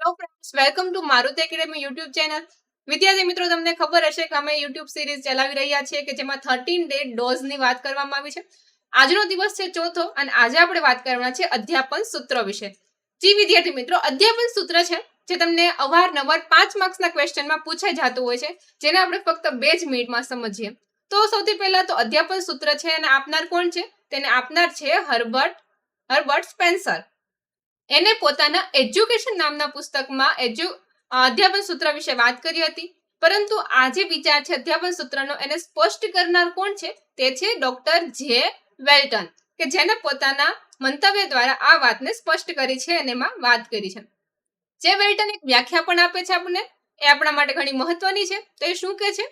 Hello friends, welcome to Maruti academy YouTube channel. વિદ્યાર્થી મિત્રો, તમને ખબર હશે કે અમે યુટ્યુબ સિરીઝ ચલાવી રહ્યા છીએ કે જેમાં 13 ડે ડોઝની વાત કરવામાં આવી છે. આજનો દિવસ છે ચોથો અને આજે આપણે વાત કરવાના છે અધ્યાપન સૂત્ર વિશે. જી વિદ્યાર્થી મિત્રો, અધ્યાપન સૂત્ર છે જે તમને અવારનવાર 5 માર્ક્સના ક્વેશ્ચનમાં પૂછાઈ જતું હોય છે, જેને આપણે ફક્ત 2 જ મિનિટમાં સમજીએ. તો સૌથી પહેલા તો અધ્યાપન સૂત્ર છે અને આપનાર કોણ છે? તેને આપનાર છે હર્બર્ટ સ્પેન્સર. એને પોતાના એજ્યુકેશન નામના પુસ્તકમાં અધ્યાપન સૂત્ર વિશે વાત કરી હતી. પરંતુ આ જે વિચાર છે અધ્યાપન સૂત્રનો, એને સ્પષ્ટ કરનાર કોણ છે? તે છે ડોક્ટર જે વેલ્ટન, કે જેને પોતાના મંતવ્ય દ્વારા આ વાતને સ્પષ્ટ કરી છે અને એમાં વાત કરી છે. જે વેલ્ટન એક વ્યાખ્યા પણ આપે છે આપણને, એ આપણા માટે ઘણી મહત્વની છે. તો એ શું કે છે?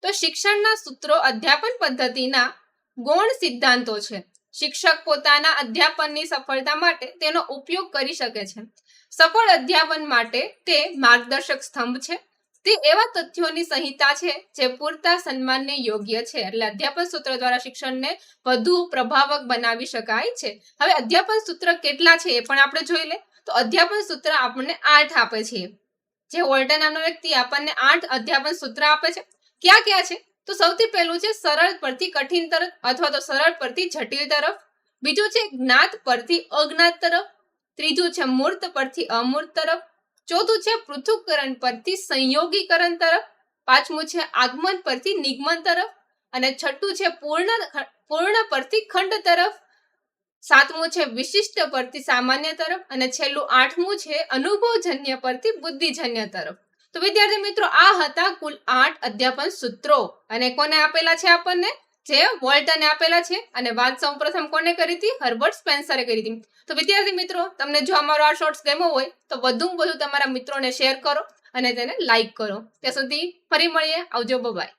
તો શિક્ષણના સૂત્રો અધ્યાપન પદ્ધતિના ગૌણ સિદ્ધાંતો છે. શિક્ષક પોતાના અધ્યાપનની સફળતા માટે તેનો ઉપયોગ કરી શકે છે. સફળ અધ્યાપન માટે તે માર્ગદર્શક સ્તંભ છે. તે એવા તથ્યોની સંહિતા છે જે પૂરતા સન્માનને યોગ્ય છે. એટલે અધ્યાપન સૂત્ર દ્વારા શિક્ષણને વધુ પ્રભાવક બનાવી શકાય છે. હવે અધ્યાપન સૂત્ર કેટલા છે એ પણ આપણે જોઈ લે. તો અધ્યાપન સૂત્ર આપણને 8 આપે છે. જે વોલ્ટન નામનો વ્યક્તિ આપણને 8 અધ્યાપન સૂત્ર આપે છે. ક્યાં ક્યાં છે? તો સૌથી પહેલું છે સરળ પરથી કઠિન તરફ અથવા તો સરળ પરથી જટિલ તરફ. બીજું છે જ્ઞાત પરથી અજ્ઞાત તરફ. ત્રીજું છે મૂર્ત પરથી અમૂર્ત તરફ. ચોથું છે પૃથુકરણ પરથી સંયોગીકરણ તરફ. પાંચમું છે આગમન પરથી નિગમન તરફ. અને છઠ્ઠું છે પૂર્ણ પરથી ખંડ તરફ. સાતમું છે વિશિષ્ટ પરથી સામાન્ય તરફ. અને છેલ્લું 8મું છે અનુભવજન્ય પરથી બુદ્ધિજન્ય તરફ. તો વિદ્યાર્થી મિત્રો, આ હતા કુલ 8 અધ્યાપન સૂત્રો. અને કોને આપેલા છે? આપણને જે વોલ્ટને આપેલા છે. અને વાત સૌપ્રથમ કોને કરી હતી? હર્બર્ટ સ્પેન્સરે કરી હતી. તો વિદ્યાર્થી મિત્રો, તમને જો અમારો આ શોર્ટ્સ ગમ્યો હોય તો વધુ તમારા મિત્રોને શેર કરો અને તેને લાઈક કરો. ત્યાં સુધી ફરી મળીએ. આવજો, બાય.